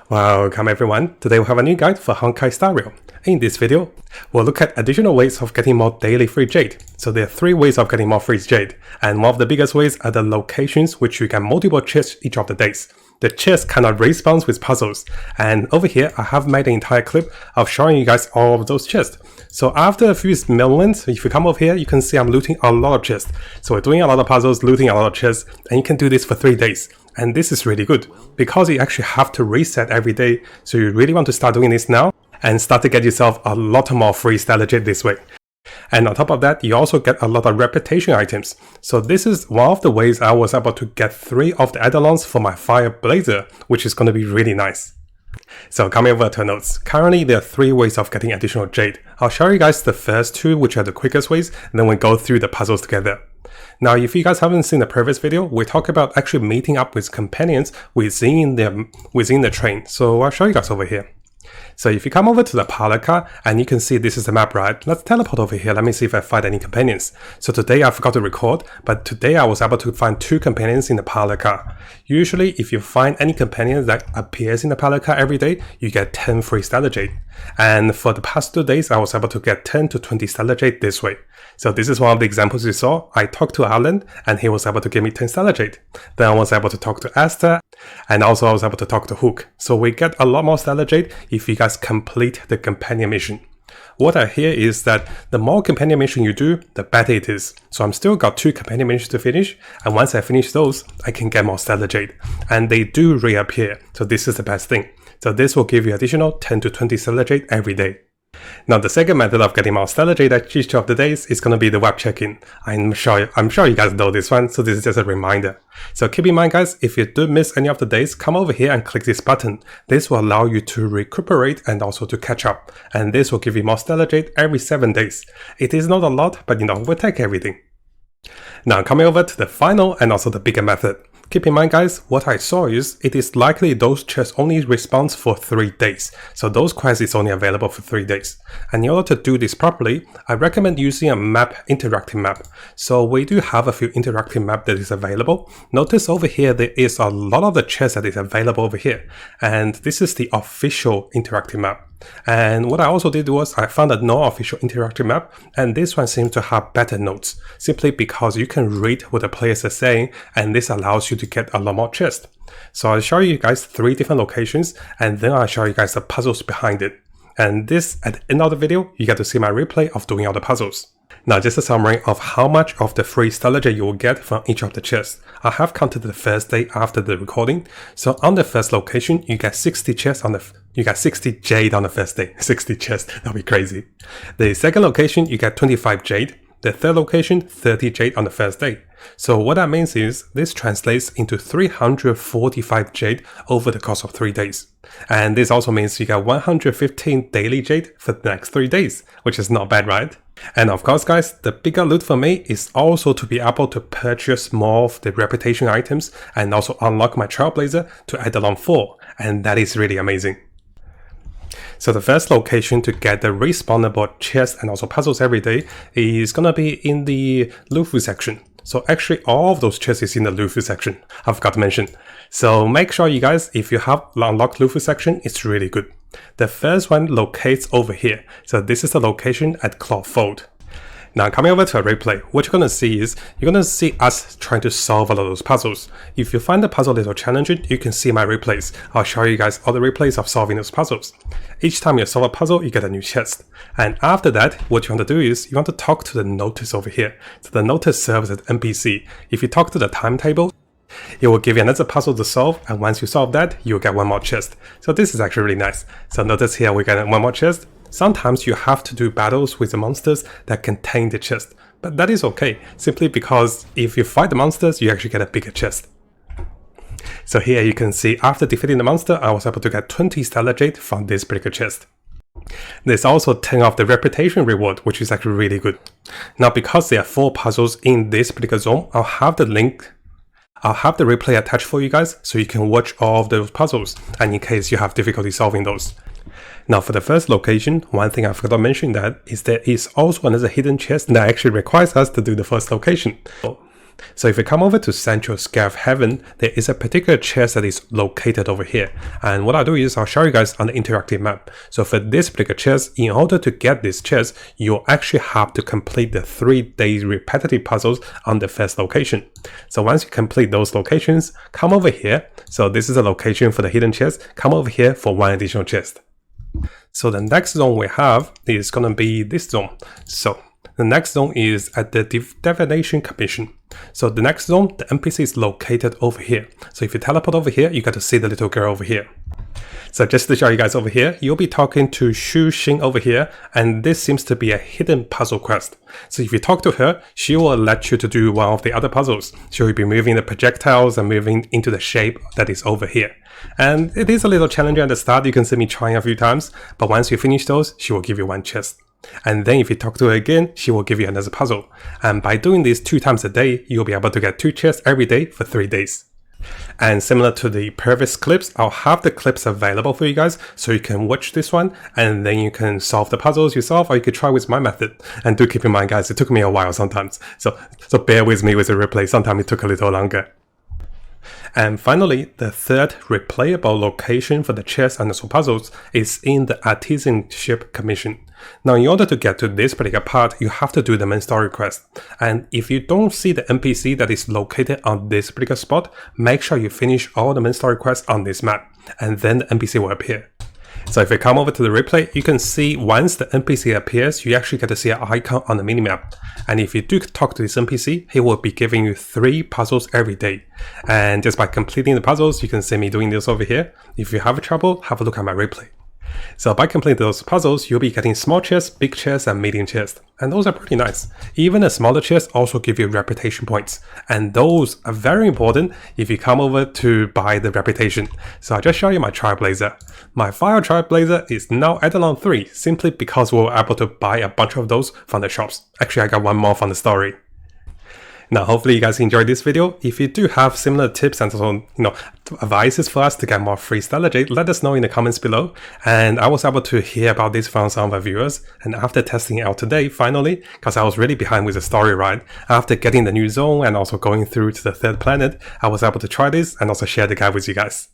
Welcome everyone, today we have a new guide for Honkai Star Rail. In this video, we'll look at additional ways of getting more daily free Jade. So there are 3 ways of getting more free Jade, and one of the biggest ways are the locations which you get multiple chests each of the days. The chest cannot respawn with puzzles, and over here I have made an entire clip of showing you guys all of those chests. So after a few moments, if you come over here, you can see I'm looting a lot of chests. So we're doing a lot of puzzles, looting a lot of chests, and you can do this for 3 days. And this is really good, because you actually have to reset every day, so you really want to start doing this now, and start to get yourself a lot more free stellar Jade this way. And on top of that, you also get a lot of reputation items. So this is one of the ways I was able to get 3 of the add-ons for my Fire Blazer, which is going to be really nice. So coming over to notes, currently there are 3 ways of getting additional Jade. I'll show you guys the first 2, which are the quickest ways, and then we'll go through the puzzles together. Now, if you guys haven't seen the previous video, we talk about actually meeting up with companions within the train. So I'll show you guys over here. So if you come over to the parlor car, and you can see this is the map, right? Let's teleport over here. Let me see if I find any companions. So today I forgot to record, but today I was able to find 2 companions in the parlor car. Usually, if you find any companions that appears in the parlor car every day, you get 10 free stellar Jade. And for the past 2 days, I was able to get 10 to 20 stellar Jade this way. So this is one of the examples you saw. I talked to Alan, and he was able to give me 10 stellar Jade. Then I was able to talk to Esther, and also I was able to talk to Hook. So we get a lot more stellar Jade if you guys complete the companion mission. What I hear is that the more companion mission you do, the better it is. So I'm still got 2 companion missions to finish, and once I finish those, I can get more stellar Jade. And they do reappear, so this is the best thing. So this will give you additional 10 to 20 stellar Jade every day. Now the second method of getting more stellar Jade at each of the days is going to be the web check-in. I'm sure you guys know this one, so this is just a reminder. So keep in mind guys, if you do miss any of the days, come over here and click this button. This will allow you to recuperate and also to catch up. And this will give you more stellar Jade every 7 days. It is not a lot, but we'll take everything. Now coming over to the final and also the bigger method. Keep in mind guys, what I saw is it is likely those chests only respond for 3 days. So those quests is only available for 3 days. And in order to do this properly, I recommend using a interactive map. So we do have a few interactive map that is available. Notice over here there is a lot of the chests that is available over here. And this is the official interactive map. And what I also did was I found a non-official interactive map, and this one seems to have better notes, simply because you can read what the players are saying, and this allows you to get a lot more chests. So I'll show you guys 3 different locations, and then I'll show you guys the puzzles behind it. And this, at the end of the video, you get to see my replay of doing all the puzzles. Now just a summary of how much of the free stellar Jade you will get from each of the chests. I have counted the first day after the recording. So on the first location, you get 60 chests you got 60 Jade on the first day. 60 chests, that'll be crazy. The second location, you get 25 Jade. The third location, 30 Jade on the first day. So what that means is this translates into 345 Jade over the course of 3 days. And this also means you get 115 daily Jade for the next 3 days, which is not bad, right? And of course guys, the bigger loot for me is also to be able to purchase more of the reputation items and also unlock my Trailblazer to add-on 4, and that is really amazing. So the first location to get the respawnable chests and also puzzles every day is gonna be in the Luffy section. So actually all of those chests is in the Luffy section, I forgot to mention. So make sure you guys, if you have unlocked Luffy section, it's really good. The first one locates over here. So this is the location at Clawfold. Now coming over to a replay, what you're going to see is, you're going to see us trying to solve all of those puzzles. If you find the puzzle a little challenging, you can see my replays. I'll show you guys all the replays of solving those puzzles. Each time you solve a puzzle, you get a new chest. And after that, what you want to do is, you want to talk to the notice over here. So the notice serves as an NPC. If you talk to the timetable, it will give you another puzzle to solve, and once you solve that, you'll get 1 more chest. So this is actually really nice. So notice here we get 1 more chest. Sometimes you have to do battles with the monsters that contain the chest, but that is okay, simply because if you fight the monsters, you actually get a bigger chest. So here you can see after defeating the monster, I was able to get 20 stellar Jade from this particular chest. There's also 10 of the reputation reward, which is actually really good. Now because there are 4 puzzles in this particular zone, I'll have the replay attached for you guys, so you can watch all of those puzzles, and in case you have difficulty solving those. Now for the first location, one thing I forgot to mention that is there is also another hidden chest that actually requires us to do the first location. So if you come over to Central Scare of Heaven, there is a particular chest that is located over here. And what I'll do is I'll show you guys on the interactive map. So for this particular chest, in order to get this chest, you'll actually have to complete the 3-day repetitive puzzles on the first location. So once you complete those locations, come over here. So this is a location for the hidden chest. Come over here for 1 additional chest. So the next zone we have is going to be this zone. So the next zone is at the Divination Commission. So the next zone, the NPC is located over here. So if you teleport over here, you got to see the little girl over here. So just to show you guys over here, you'll be talking to Shu Xing over here, and this seems to be a hidden puzzle quest. So if you talk to her, she will let you to do one of the other puzzles. She will be moving the projectiles and moving into the shape that is over here. And it is a little challenging at the start, you can see me trying a few times, but once you finish those, she will give you 1 chest. And then if you talk to her again, she will give you another puzzle. And by doing this 2 times a day, you'll be able to get 2 chests every day for 3 days. And similar to the previous clips, I'll have the clips available for you guys, so you can watch this one and then you can solve the puzzles yourself, or you could try with my method. And do keep in mind guys, it took me a while sometimes, so bear with me with the replay, sometimes it took a little longer. And finally, the third replayable location for the chess and also puzzles is in the Artisanship Commission. Now, in order to get to this particular part, you have to do the main story quest. And if you don't see the NPC that is located on this particular spot, make sure you finish all the main story quests on this map, and then the NPC will appear. So if you come over to the replay, you can see once the NPC appears, you actually get to see an icon on the minimap. And if you do talk to this NPC, he will be giving you 3 puzzles every day. And just by completing the puzzles, you can see me doing this over here. If you have trouble, have a look at my replay. So by completing those puzzles, you'll be getting small chests, big chests, and medium chests. And those are pretty nice. Even a smaller chest also give you reputation points. And those are very important if you come over to buy the reputation. So I'll just show you my Trailblazer. My Fire Trailblazer is now at Echelon 3, simply because we were able to buy a bunch of those from the shops. Actually, I got 1 more from the story. Now, hopefully you guys enjoyed this video. If you do have similar tips and also, advices for us to get more free stellar jade, let us know in the comments below. And I was able to hear about this from some of our viewers. And after testing it out today, finally, because I was really behind with the story ride, after getting the new zone and also going through to the 3rd planet, I was able to try this and also share the guide with you guys.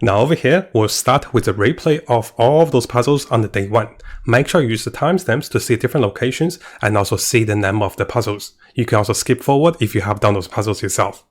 Now over here, we'll start with a replay of all of those puzzles on the day 1. Make sure you use the timestamps to see different locations and also see the name of the puzzles. You can also skip forward if you have done those puzzles yourself.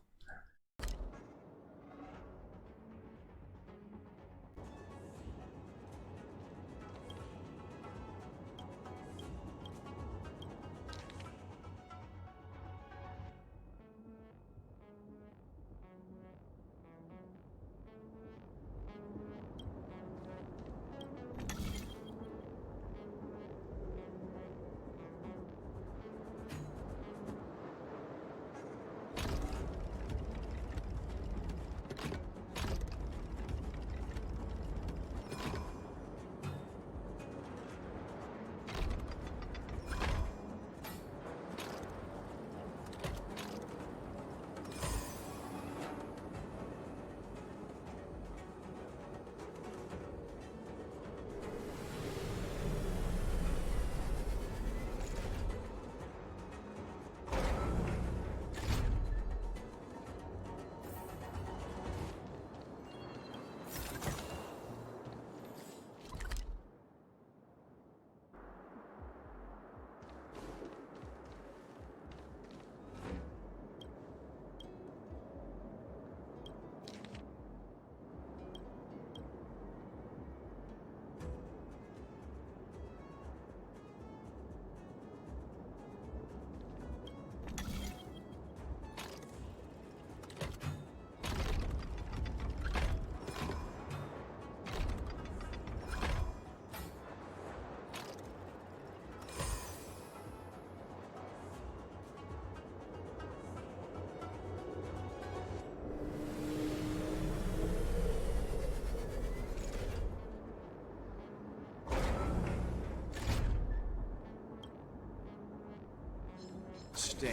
Stay.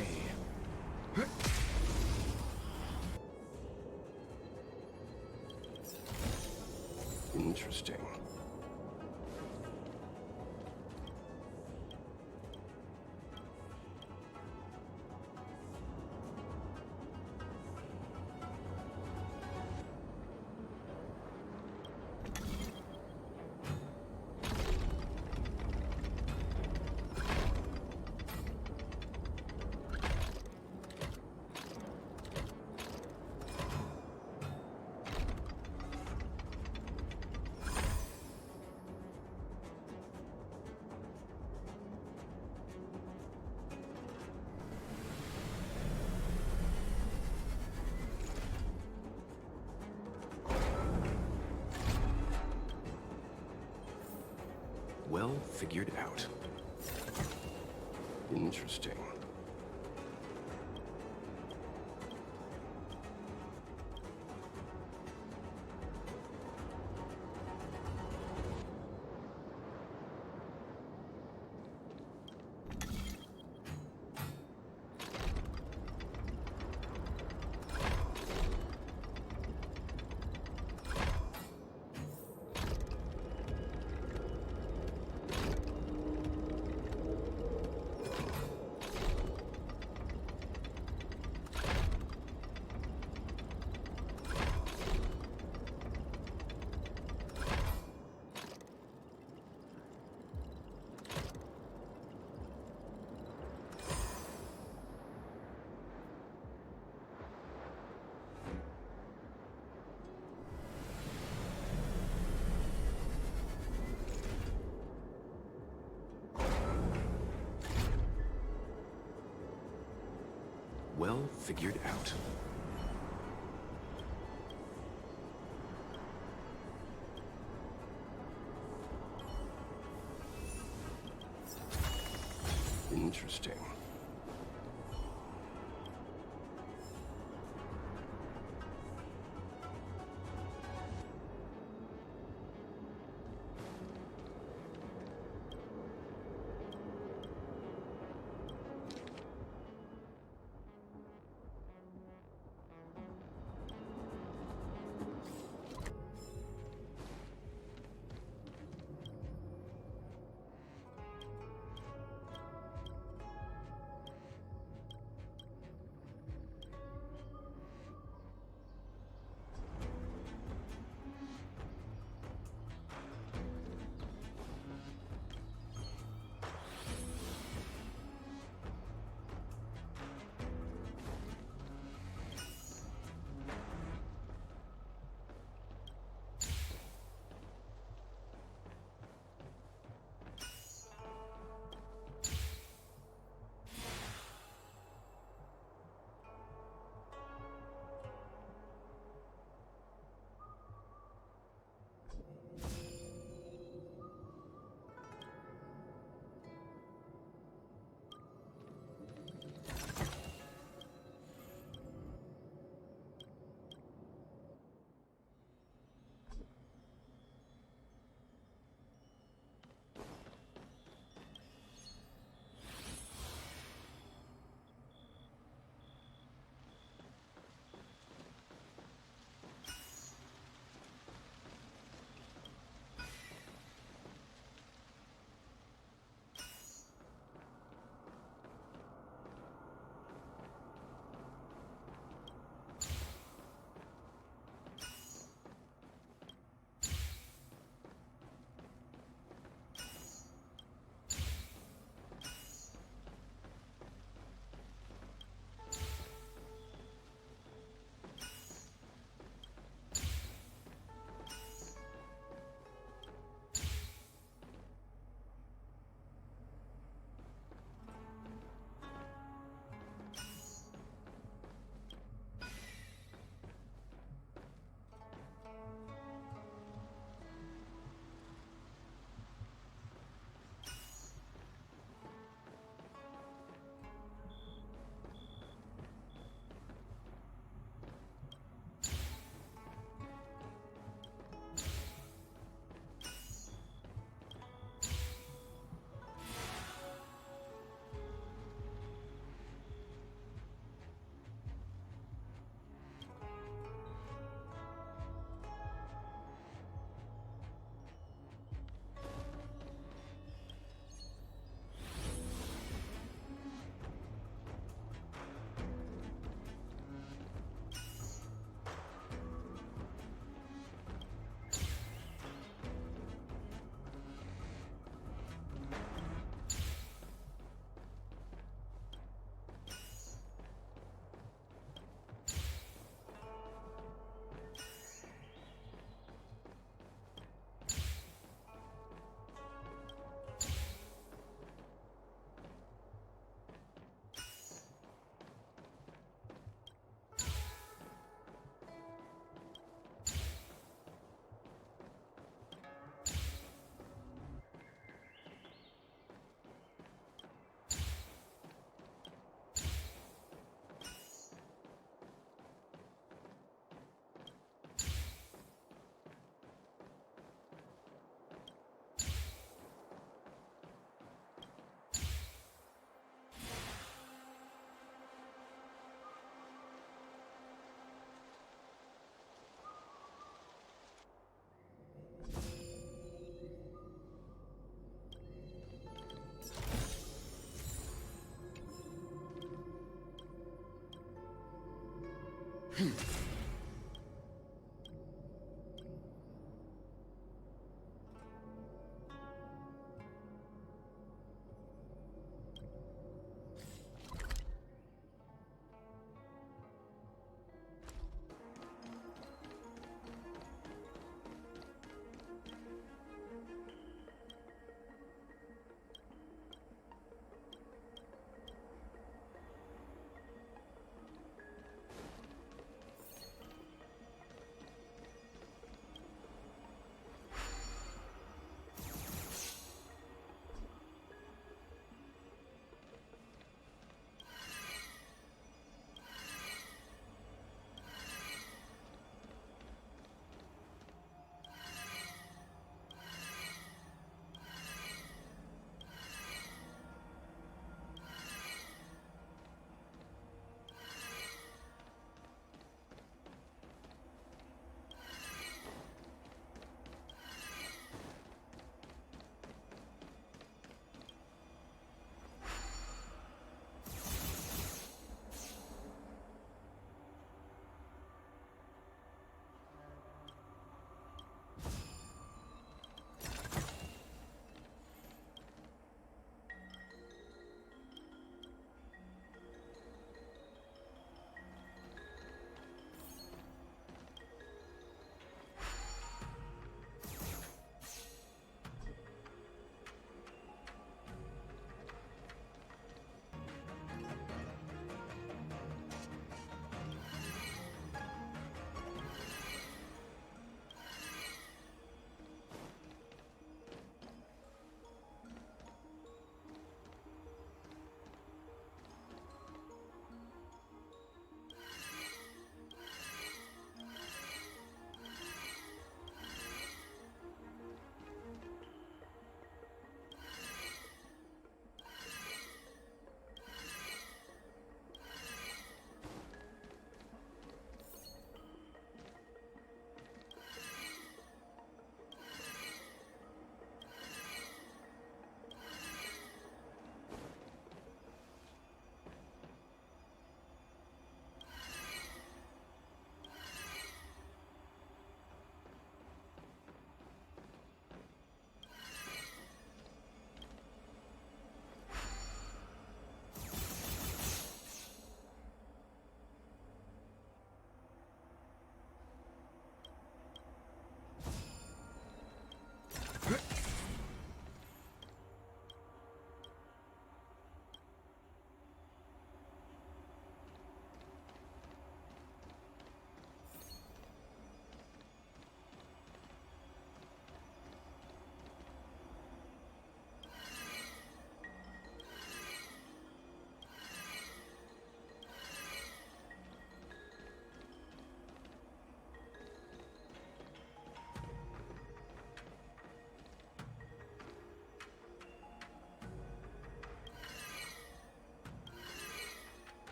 Interesting. figured out. Interesting. Well figured out. Interesting.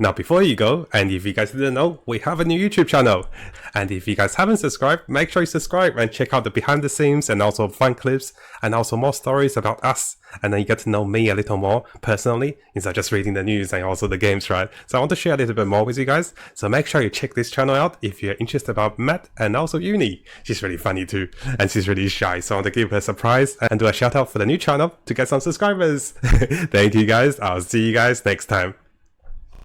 Now before you go, and if you guys didn't know, we have a new YouTube channel. And if you guys haven't subscribed, make sure you subscribe and check out the behind the scenes and also fun clips and also more stories about us. And then you get to know me a little more personally instead of just reading the news and also the games, right? So I want to share a little bit more with you guys. So make sure you check this channel out if you're interested about Matt and also Uni. She's really funny too, and she's really shy. So I want to give her a surprise and do a shout out for the new channel to get some subscribers. Thank you guys. I'll see you guys next time.